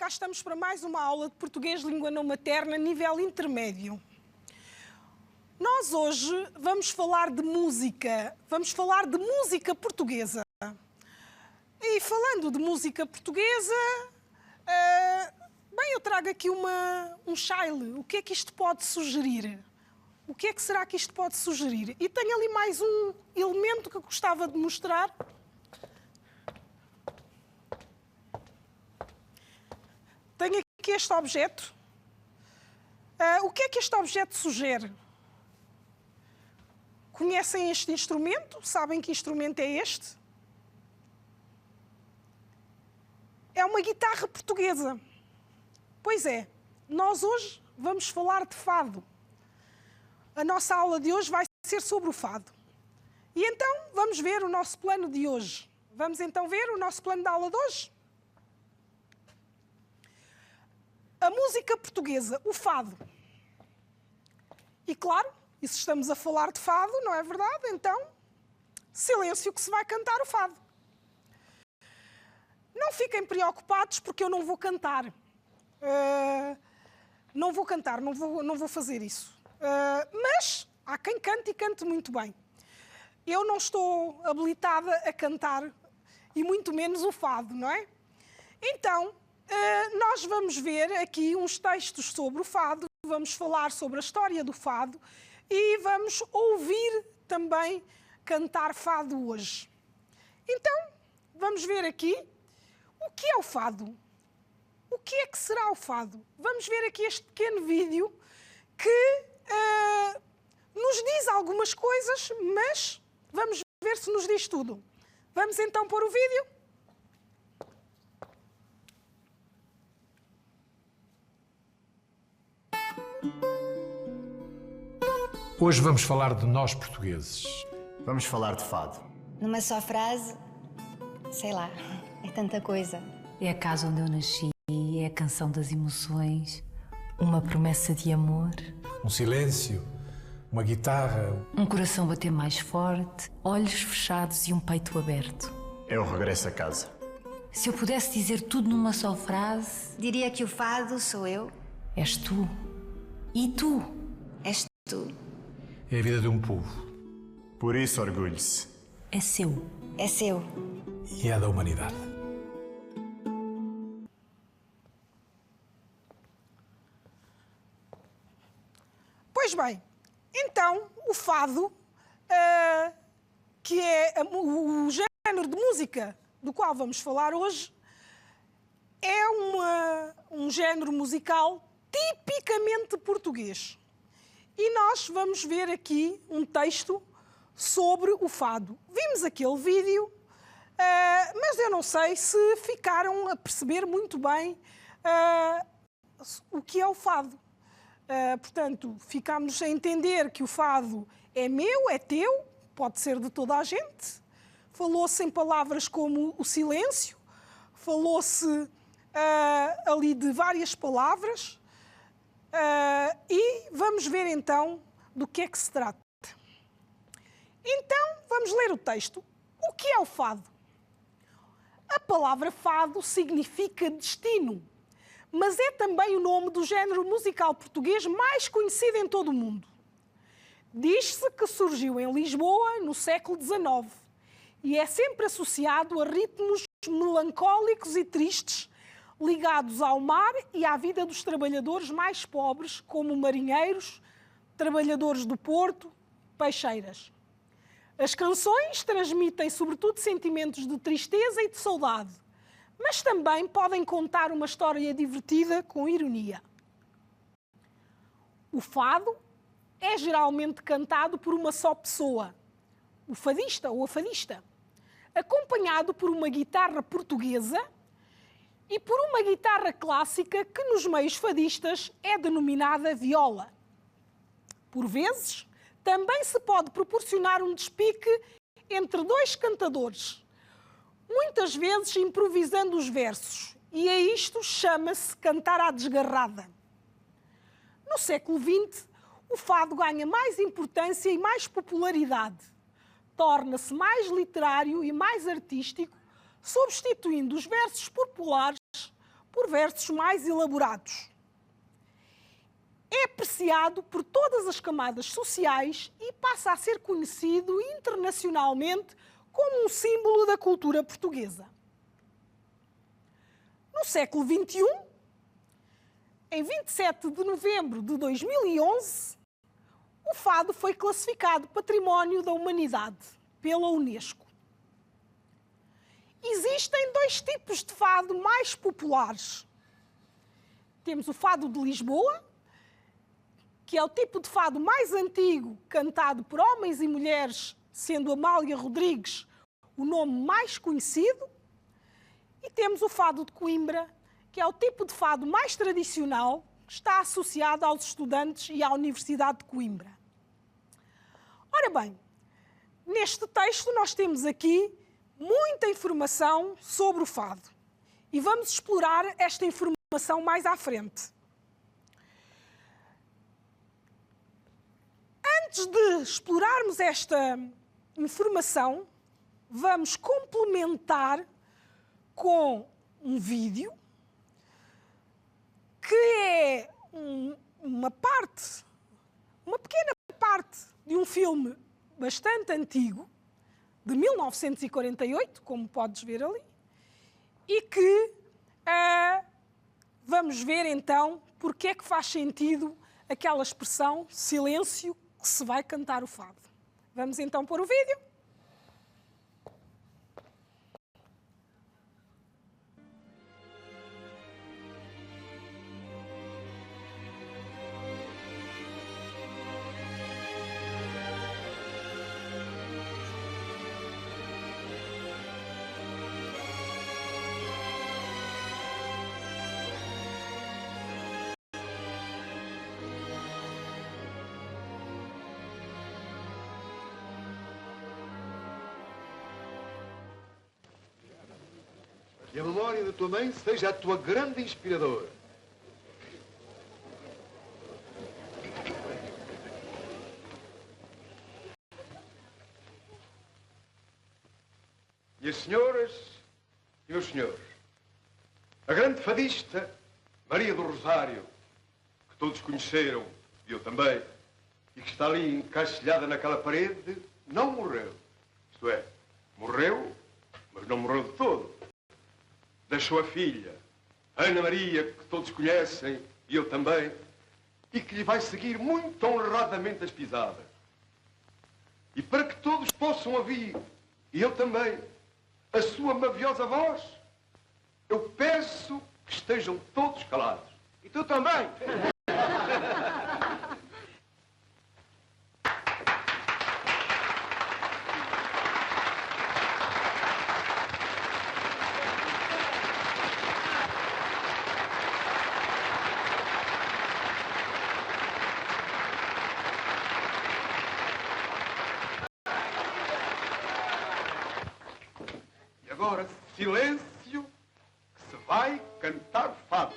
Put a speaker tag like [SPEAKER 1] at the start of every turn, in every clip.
[SPEAKER 1] estamos para mais uma aula de português língua não materna, nível intermédio. Nós hoje vamos falar de música, portuguesa. E falando de música portuguesa, bem, eu trago aqui um chile. O que é que isto pode sugerir? O que é que será que isto pode sugerir? E tenho ali mais um elemento que eu gostava de mostrar. Tenho aqui este objeto. O que é que este objeto sugere? Conhecem este instrumento? Sabem que instrumento é este? É uma guitarra portuguesa. Pois é, nós hoje vamos falar de fado. A nossa aula de hoje vai ser sobre o fado. E então vamos ver o nosso plano de hoje. Vamos então ver o nosso plano de aula de hoje? A música portuguesa, o fado. E claro, e se estamos a falar de fado, não é verdade? Então, silêncio que se vai cantar o fado. Não fiquem preocupados porque eu não vou cantar. Não vou fazer isso. Mas há quem cante e cante muito bem. Eu não estou habilitada a cantar, e muito menos o fado, não é? Então, nós vamos ver aqui uns textos sobre o fado, vamos falar sobre a história do fado e vamos ouvir também cantar fado hoje. Então, vamos ver aqui o que é o fado. O que é que será o fado? Vamos ver aqui este pequeno vídeo que nos diz algumas coisas, mas vamos ver se nos diz tudo. Vamos então pôr o vídeo?
[SPEAKER 2] Hoje vamos falar de nós portugueses.
[SPEAKER 3] Vamos falar de fado.
[SPEAKER 4] Numa só frase, sei lá, é tanta coisa.
[SPEAKER 5] É a casa onde eu nasci, é a canção das emoções, uma promessa de amor.
[SPEAKER 2] Um silêncio, uma guitarra.
[SPEAKER 5] Um coração bater mais forte, olhos fechados e um peito aberto.
[SPEAKER 3] É o regresso a casa.
[SPEAKER 5] Se eu pudesse dizer tudo numa só frase...
[SPEAKER 4] Diria que o fado sou eu.
[SPEAKER 5] És tu. E tu.
[SPEAKER 4] És tu.
[SPEAKER 2] É a vida de um povo.
[SPEAKER 3] Por isso, orgulhe-se.
[SPEAKER 5] É seu.
[SPEAKER 4] É seu.
[SPEAKER 2] E é da humanidade.
[SPEAKER 1] Pois bem, então o fado, que é o género de música do qual vamos falar hoje, é um género musical tipicamente português. E nós vamos ver aqui um texto sobre o fado. Vimos aquele vídeo, mas eu não sei se ficaram a perceber muito bem o que é o fado. Portanto, ficámos a entender que o fado é meu, é teu, pode ser de toda a gente. Falou-se em palavras como o silêncio, falou-se ali de várias palavras. E vamos ver então do que é que se trata. Então, vamos ler o texto. O que é o fado? A palavra fado significa destino, mas é também o nome do género musical português mais conhecido em todo o mundo. Diz-se que surgiu em Lisboa no século XIX e é sempre associado a ritmos melancólicos e tristes, ligados ao mar e à vida dos trabalhadores mais pobres, como marinheiros, trabalhadores do porto, peixeiras. As canções transmitem sobretudo sentimentos de tristeza e de saudade, mas também podem contar uma história divertida com ironia. O fado é geralmente cantado por uma só pessoa, o fadista ou a fadista, acompanhado por uma guitarra portuguesa e por uma guitarra clássica que nos meios fadistas é denominada viola. Por vezes, também se pode proporcionar um despique entre dois cantadores, muitas vezes improvisando os versos, e a isto chama-se cantar à desgarrada. No século XX, o fado ganha mais importância e mais popularidade. Torna-se mais literário e mais artístico, substituindo os versos populares por versos mais elaborados. É apreciado por todas as camadas sociais e passa a ser conhecido internacionalmente como um símbolo da cultura portuguesa. No século XXI, em 27 de novembro de 2011, o fado foi classificado Património da Humanidade pela Unesco. Existem dois tipos de fado mais populares. Temos o fado de Lisboa, que é o tipo de fado mais antigo, cantado por homens e mulheres, sendo Amália Rodrigues o nome mais conhecido. E temos o fado de Coimbra, que é o tipo de fado mais tradicional, que está associado aos estudantes e à Universidade de Coimbra. Ora bem, neste texto nós temos aqui muita informação sobre o fado. E vamos explorar esta informação mais à frente. Antes de explorarmos esta informação, vamos complementar com um vídeo que é uma pequena parte de um filme bastante antigo, de 1948, como podes ver ali, e que vamos ver então porque é que faz sentido aquela expressão silêncio que se vai cantar o fado. Vamos então pôr o vídeo.
[SPEAKER 6] Que a memória da tua mãe seja a tua grande inspiradora. E as senhoras e os senhores, a grande fadista Maria do Rosário, que todos conheceram, e eu também, e que está ali encaixilhada naquela parede, não morreu. Isto é, morreu, mas não morreu de todo. Deixou a filha, Ana Maria, que todos conhecem, e eu também, e que lhe vai seguir muito honradamente as pisadas. E para que todos possam ouvir, e eu também, a sua maviosa voz, eu peço que estejam todos calados. E tu também. Agora, silêncio, que se vai cantar fado.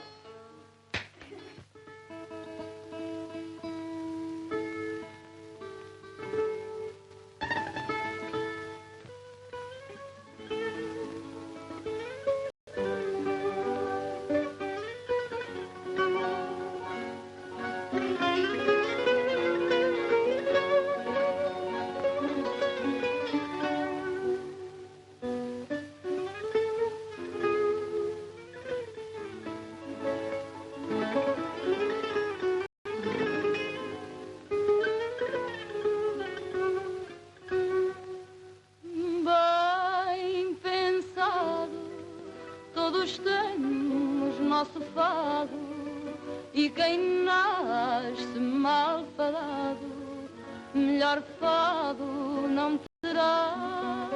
[SPEAKER 7] Bem pensado, todos temos nosso fado, e quem nasce mal falado, melhor fado não terá.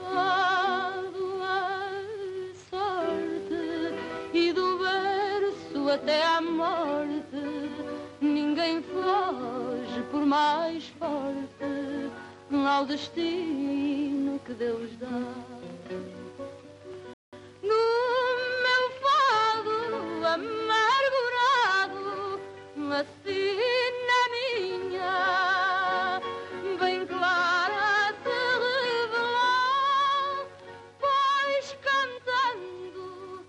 [SPEAKER 7] Fado é sorte, e do berço até à morte, ninguém foge por mais forte ao destino que Deus dá. No meu fado amargurado, assim na minha, bem clara se revelou, pois cantando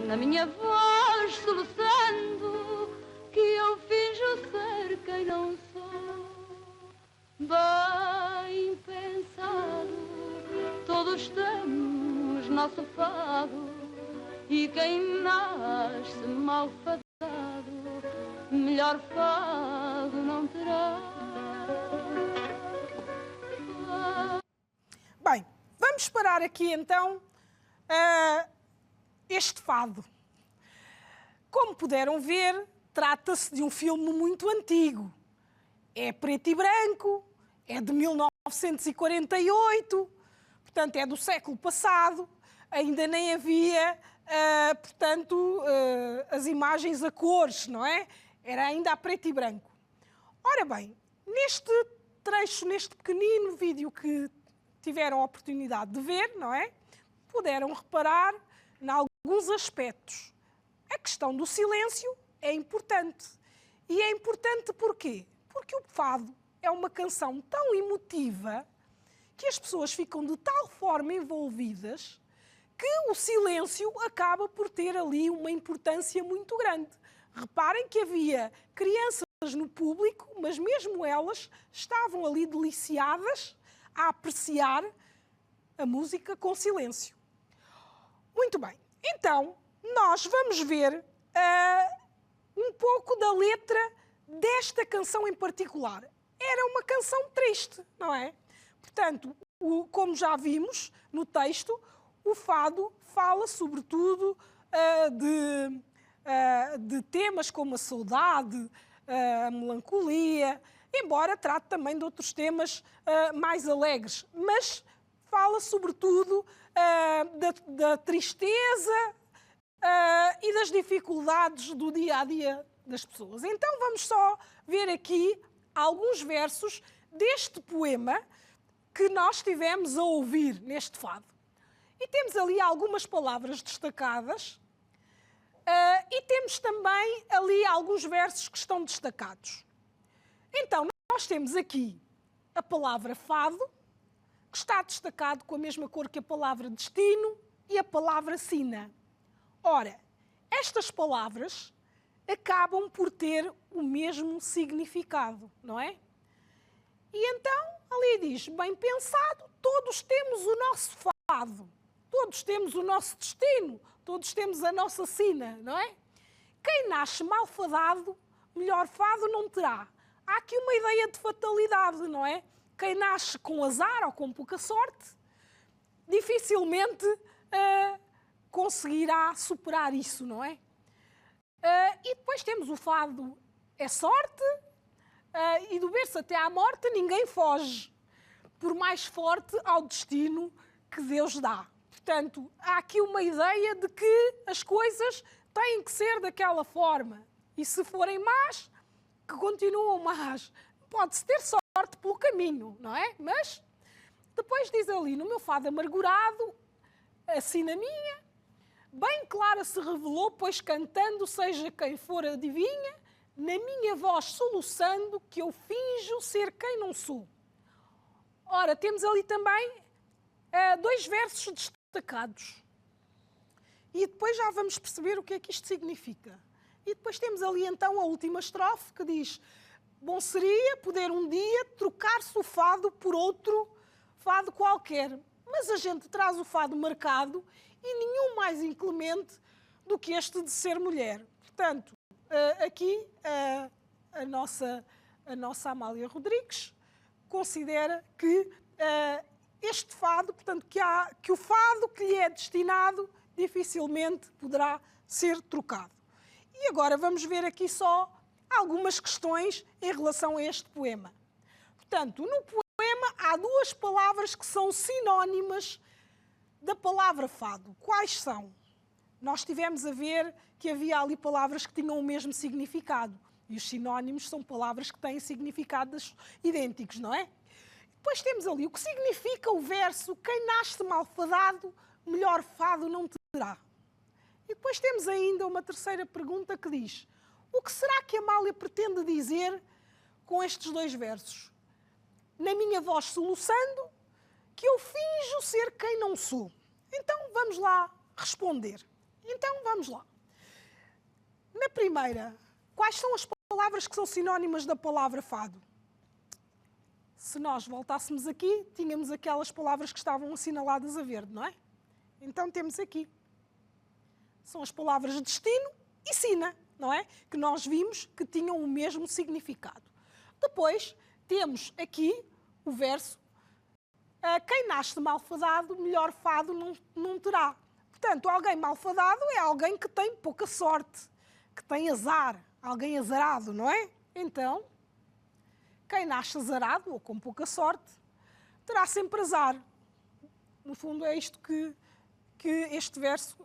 [SPEAKER 7] na minha voz soluçando, que eu finjo ser quem não sou. Bem pensado, todos temos nosso fado, e quem nasce mal fadado, melhor fado não terá.
[SPEAKER 1] Bem, vamos parar aqui então este fado. Como puderam ver, trata-se de um filme muito antigo. É preto e branco, é de 1948, portanto é do século passado, ainda nem havia, as imagens a cores, não é? Era ainda a preto e branco. Ora bem, neste trecho, neste pequenino vídeo que tiveram a oportunidade de ver, não é? Puderam reparar em alguns aspectos. A questão do silêncio é importante. E é importante porquê? Porque o fado é uma canção tão emotiva que as pessoas ficam de tal forma envolvidas que o silêncio acaba por ter ali uma importância muito grande. Reparem que havia crianças no público, mas mesmo elas estavam ali deliciadas a apreciar a música com silêncio. Muito bem, então nós vamos ver um pouco da letra desta canção em particular. Era uma canção triste, não é? Portanto, como já vimos no texto, o fado fala sobretudo de temas como a saudade, a melancolia, embora trate também de outros temas mais alegres, mas fala sobretudo da tristeza e das dificuldades do dia-a-dia das pessoas. Então vamos só ver aqui alguns versos deste poema que nós tivemos a ouvir neste fado. E temos ali algumas palavras destacadas e temos também ali alguns versos que estão destacados. Então, nós temos aqui a palavra fado, que está destacado com a mesma cor que a palavra destino e a palavra sina. Ora, estas palavras acabam por ter o mesmo significado, não é? E então, ali diz, bem pensado, todos temos o nosso fado, todos temos o nosso destino, todos temos a nossa sina, não é? Quem nasce mal fadado, melhor fado não terá. Há aqui uma ideia de fatalidade, não é? Quem nasce com azar ou com pouca sorte, dificilmente conseguirá superar isso, não é? E depois temos o fado é sorte, e do berço até à morte ninguém foge, por mais forte ao destino que Deus dá. Portanto, há aqui uma ideia de que as coisas têm que ser daquela forma. E se forem más, que continuam más. Pode-se ter sorte pelo caminho, não é? Mas depois diz ali, no meu fado amargurado, assim na minha, bem clara se revelou, pois cantando, seja quem for adivinha, na minha voz soluçando, que eu finjo ser quem não sou. Ora, temos ali também dois versos destacados. E depois já vamos perceber o que é que isto significa. E depois temos ali então a última estrofe que diz: bom seria poder um dia trocar-se o fado por outro fado qualquer, mas a gente traz o fado marcado e nenhum mais inclemente do que este de ser mulher. Portanto, aqui a nossa Amália Rodrigues considera que este fado, portanto, que o fado que lhe é destinado dificilmente poderá ser trocado. E agora vamos ver aqui só algumas questões em relação a este poema. Portanto, no poema há duas palavras que são sinónimas da palavra fado. Quais são? Nós tivemos a ver que havia ali palavras que tinham o mesmo significado. E os sinónimos são palavras que têm significados idênticos, não é? Depois temos ali o que significa o verso: quem nasce malfadado, melhor fado não terá. E depois temos ainda uma terceira pergunta que diz: o que será que Amália pretende dizer com estes dois versos? Na minha voz soluçando, que eu finjo ser quem não sou. Então vamos lá responder. Então, vamos lá. Na primeira, quais são as palavras que são sinónimas da palavra fado? Se nós voltássemos aqui, tínhamos aquelas palavras que estavam assinaladas a verde, não é? Então, temos aqui. São as palavras destino e sina, não é? Que nós vimos que tinham o mesmo significado. Depois, temos aqui o verso: quem nasce malfadado, melhor fado não terá. Portanto, alguém malfadado é alguém que tem pouca sorte, que tem azar, alguém azarado, não é? Então, quem nasce azarado ou com pouca sorte, terá sempre azar. No fundo, é isto que este verso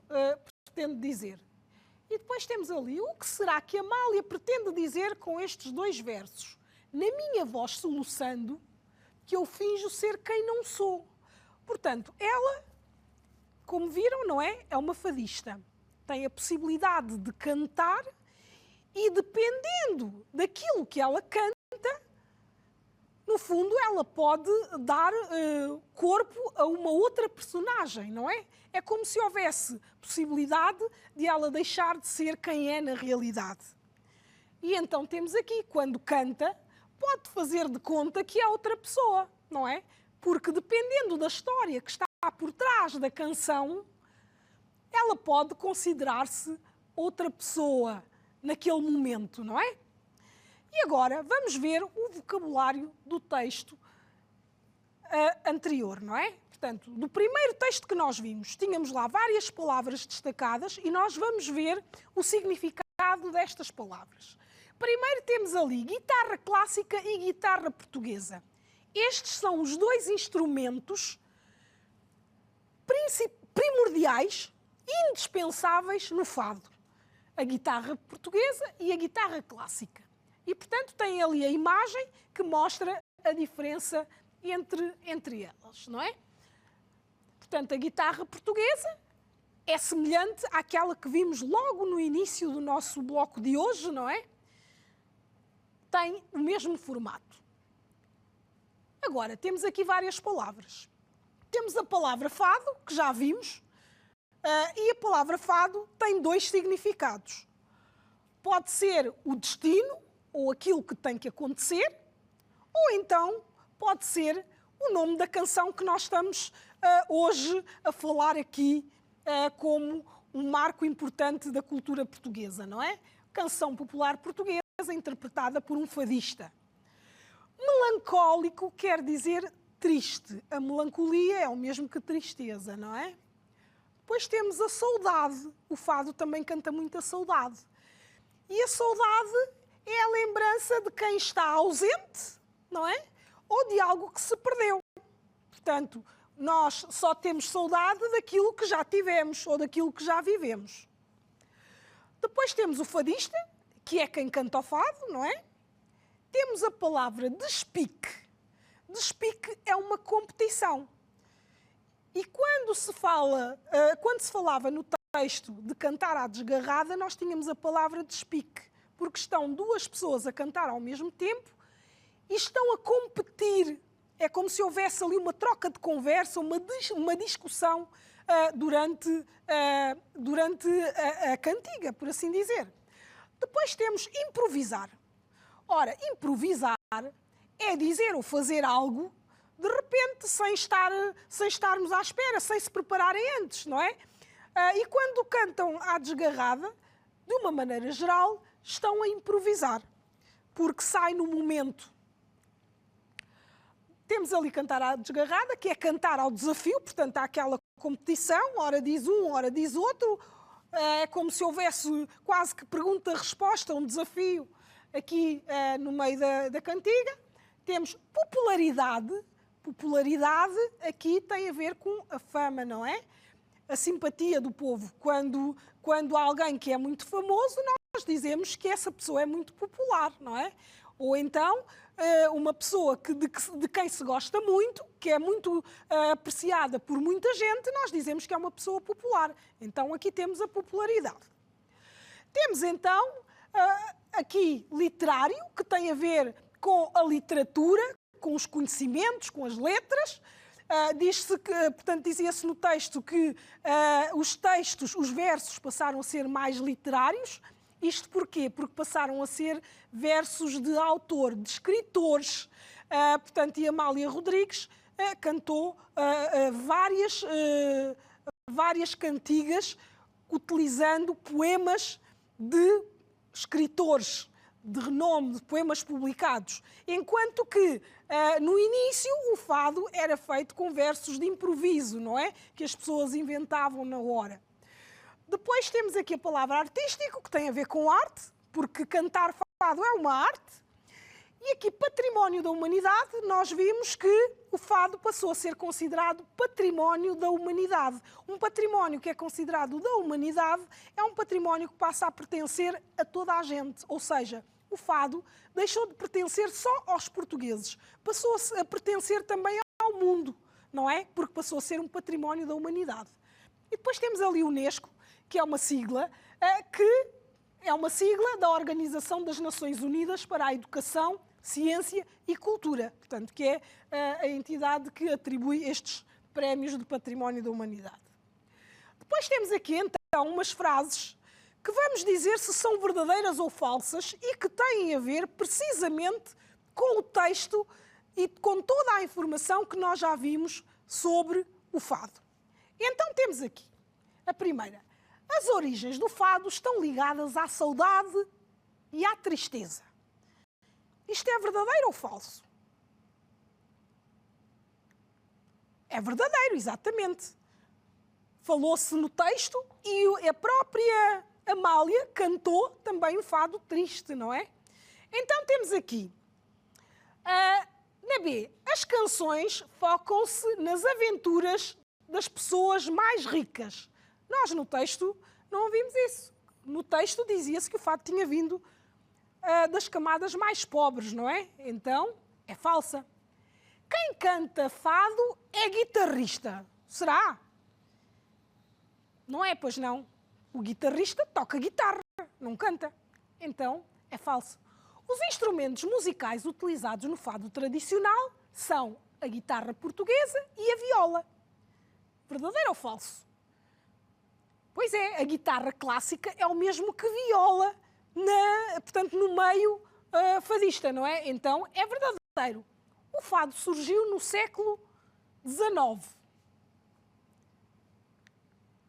[SPEAKER 1] pretende dizer. E depois temos ali: o que será que Amália pretende dizer com estes dois versos? Na minha voz soluçando, que eu finjo ser quem não sou. Portanto, ela, como viram, não é? É uma fadista. Tem a possibilidade de cantar e, dependendo daquilo que ela canta, no fundo, ela pode dar corpo a uma outra personagem, não é? É como se houvesse possibilidade de ela deixar de ser quem é na realidade. E então temos aqui, quando canta, pode fazer de conta que é outra pessoa, não é? Porque dependendo da história que está por trás da canção, ela pode considerar-se outra pessoa naquele momento, não é? E agora vamos ver o vocabulário do texto anterior, não é? Portanto, do primeiro texto que nós vimos, tínhamos lá várias palavras destacadas e nós vamos ver o significado destas palavras. Primeiro temos ali guitarra clássica e guitarra portuguesa. Estes são os dois instrumentos primordiais, indispensáveis no fado. A guitarra portuguesa e a guitarra clássica. E, portanto, tem ali a imagem que mostra a diferença entre elas, não é? Portanto, a guitarra portuguesa é semelhante àquela que vimos logo no início do nosso bloco de hoje, não é? Tem o mesmo formato. Agora, temos aqui várias palavras. Temos a palavra fado, que já vimos, e a palavra fado tem dois significados. Pode ser o destino, ou aquilo que tem que acontecer, ou então pode ser o nome da canção que nós estamos hoje a falar aqui como um marco importante da cultura portuguesa, não é? Canção popular portuguesa interpretada por um fadista. Melancólico quer dizer triste. A melancolia é o mesmo que tristeza, não é? Depois temos a saudade. O fado também canta muito a saudade. E a saudade é a lembrança de quem está ausente, não é? Ou de algo que se perdeu. Portanto, nós só temos saudade daquilo que já tivemos ou daquilo que já vivemos. Depois temos o fadista, que é quem canta o fado, não é? Temos a palavra despique. Despique é uma competição. E quando se falava no texto de cantar à desgarrada, nós tínhamos a palavra despique, porque estão duas pessoas a cantar ao mesmo tempo e estão a competir. É como se houvesse ali uma troca de conversa, uma discussão durante a cantiga, por assim dizer. Depois temos improvisar. Ora, improvisar é dizer ou fazer algo de repente, sem estarmos à espera, sem se prepararem antes, não é? E quando cantam à desgarrada, de uma maneira geral, estão a improvisar, porque sai no momento. Temos ali cantar à desgarrada, que é cantar ao desafio, portanto, há aquela competição, ora diz um, ora diz outro, é como se houvesse quase que pergunta-resposta, um desafio aqui no meio da cantiga. Temos popularidade. Popularidade aqui tem a ver com a fama, não é? A simpatia do povo. Quando há alguém que é muito famoso, nós dizemos que essa pessoa é muito popular, não é? Ou então, uma pessoa de quem se gosta muito, que é muito apreciada por muita gente, nós dizemos que é uma pessoa popular. Então, aqui temos a popularidade. Temos, então, aqui literário, que tem a ver com a literatura, com os conhecimentos, com as letras, Diz-se que, portanto, dizia-se no texto que os versos passaram a ser mais literários. Isto porquê? Porque passaram a ser versos de autor, de escritores. Portanto, e Amália Rodrigues cantou várias cantigas utilizando poemas de escritores de renome, de poemas publicados, enquanto que no início o fado era feito com versos de improviso, não é? Que as pessoas inventavam na hora. Depois temos aqui a palavra artístico, que tem a ver com arte, porque cantar fado é uma arte. E aqui, património da humanidade, nós vimos que o fado passou a ser considerado património da humanidade. Um património que é considerado da humanidade é um património que passa a pertencer a toda a gente. Ou seja, o fado deixou de pertencer só aos portugueses. Passou a pertencer também ao mundo, não é? Porque passou a ser um património da humanidade. E depois temos ali a Unesco, que é uma sigla da Organização das Nações Unidas para a Educação, Ciência e Cultura, portanto, que é a entidade que atribui estes prémios de património da humanidade. Depois temos aqui, então, umas frases que vamos dizer se são verdadeiras ou falsas e que têm a ver precisamente com o texto e com toda a informação que nós já vimos sobre o fado. Então temos aqui a primeira. As origens do fado estão ligadas à saudade e à tristeza. Isto é verdadeiro ou falso? É verdadeiro, exatamente. Falou-se no texto e a própria Amália cantou também o fado triste, não é? Então temos aqui, na B, as canções focam-se nas aventuras das pessoas mais ricas. Nós no texto não vimos isso. No texto dizia-se que o fado tinha vindo das camadas mais pobres, não é? Então, é falsa. Quem canta fado é guitarrista. Será? Não é, pois não. O guitarrista toca guitarra, não canta. Então, é falso. Os instrumentos musicais utilizados no fado tradicional são a guitarra portuguesa e a viola. Verdadeiro ou falso? Pois é, a guitarra clássica é o mesmo que viola, portanto, no meio fadista, não é? Então, é verdadeiro. O fado surgiu no século XIX.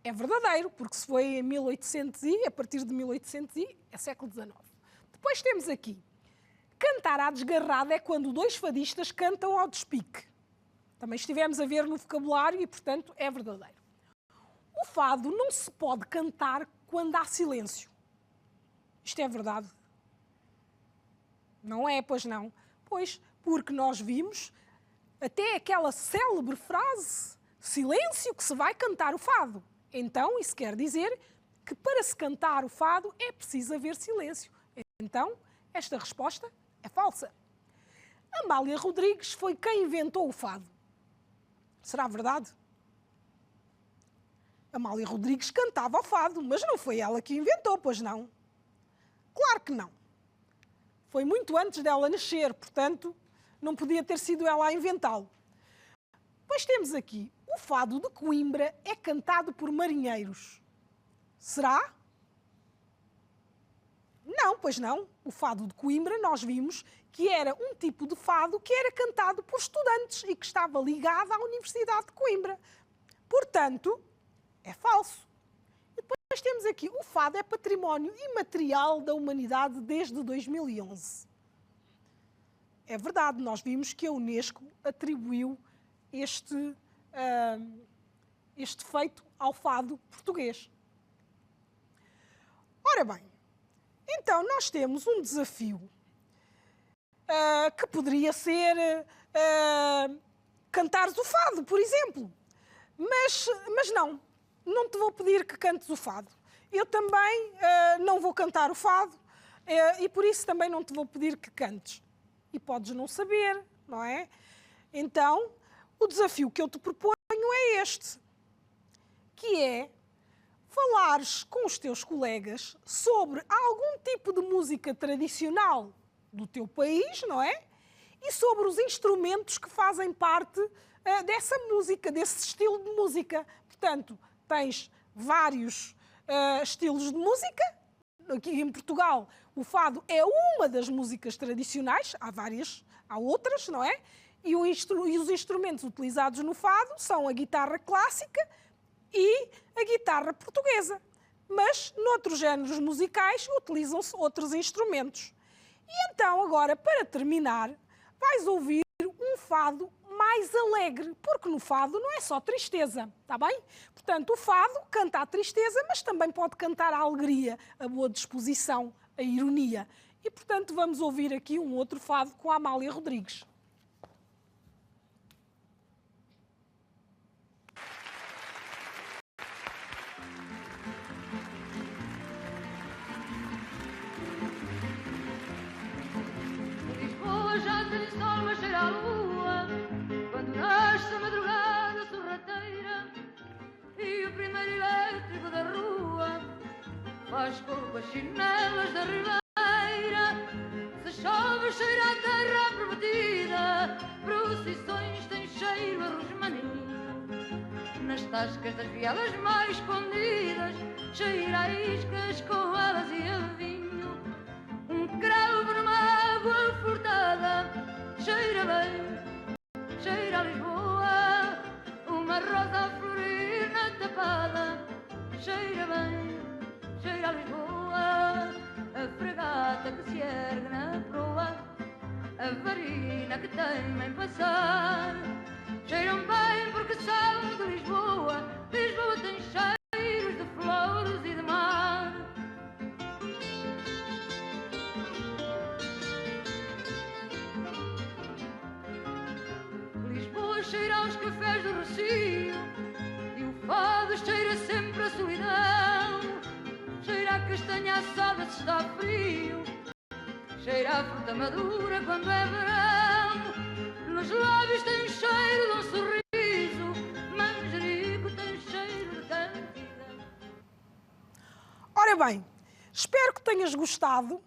[SPEAKER 1] É verdadeiro, porque se foi em 1800 e, a partir de 1800 é século XIX. Depois temos aqui, cantar à desgarrada é quando dois fadistas cantam ao despique. Também estivemos a ver no vocabulário e, portanto, é verdadeiro. O fado não se pode cantar quando há silêncio. Isto é verdade? Não é, pois não. Pois, porque nós vimos até aquela célebre frase, silêncio que se vai cantar o fado. Então, isso quer dizer que para se cantar o fado é preciso haver silêncio. Então, esta resposta é falsa. Amália Rodrigues foi quem inventou o fado. Será verdade? Amália Rodrigues cantava o fado, mas não foi ela que inventou, pois não? Claro que não. Foi muito antes dela nascer, portanto, não podia ter sido ela a inventá-lo. Depois temos aqui, o fado de Coimbra é cantado por marinheiros. Será? Não, pois não. O fado de Coimbra nós vimos que era um tipo de fado que era cantado por estudantes e que estava ligado à Universidade de Coimbra. Portanto, é falso. E depois temos aqui, o fado é património imaterial da humanidade desde 2011. É verdade, nós vimos que a Unesco atribuiu este feito ao fado português. Ora bem, então nós temos um desafio que poderia ser cantares o fado, por exemplo. Mas não te vou pedir que cantes o fado. Eu também não vou cantar o fado e por isso também não te vou pedir que cantes. E podes não saber, não é? Então, o desafio que eu te proponho é este, que é falares com os teus colegas sobre algum tipo de música tradicional do teu país, não é? E sobre os instrumentos que fazem parte dessa música, desse estilo de música. Portanto, tens vários estilos de música. Aqui em Portugal, o fado é uma das músicas tradicionais, há outras, não é? E os instrumentos utilizados no fado são a guitarra clássica e a guitarra portuguesa. Mas, noutros géneros musicais, utilizam-se outros instrumentos. E então, agora, para terminar, vais ouvir um fado mais alegre, porque no fado não é só tristeza, está bem? Portanto, o fado canta a tristeza, mas também pode cantar a alegria, a boa disposição, a ironia. E, portanto, vamos ouvir aqui um outro fado com a Amália Rodrigues.
[SPEAKER 7] Lisboa já tem sol, mas cheira a lua quando nasce a madrugada sorrateira e o primeiro elétrico da rua faz cor com as chinelas da ribeira. Se chove, cheira a terra prometida, procissões têm cheiro a rosmaninho. Nas tascas das vielas mais escondidas, cheira a iscas com alas e a vinho. Um cravo numa água furtada, cheira bem, cheira a Lisboa. Uma rosa a florir na tapada, cheira bem, cheira a Lisboa. A fragata que se ergue na proa, a varina que teima em passar, cheiram bem porque são de Lisboa. Lisboa tem cheiros de flores e de mar. Lisboa cheira aos cafés do Rocio e o fado cheira sempre a solidão. Cheira a castanha assada se está frio, cheira a fruta madura quando é verão. Nos lábios tem cheiro de um sorriso, manjerico tem cheiro de cantidão.
[SPEAKER 1] Ora bem, espero que tenhas gostado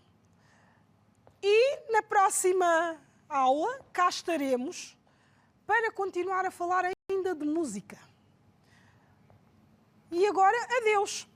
[SPEAKER 1] e na próxima aula cá estaremos para continuar a falar ainda de música. E agora, adeus!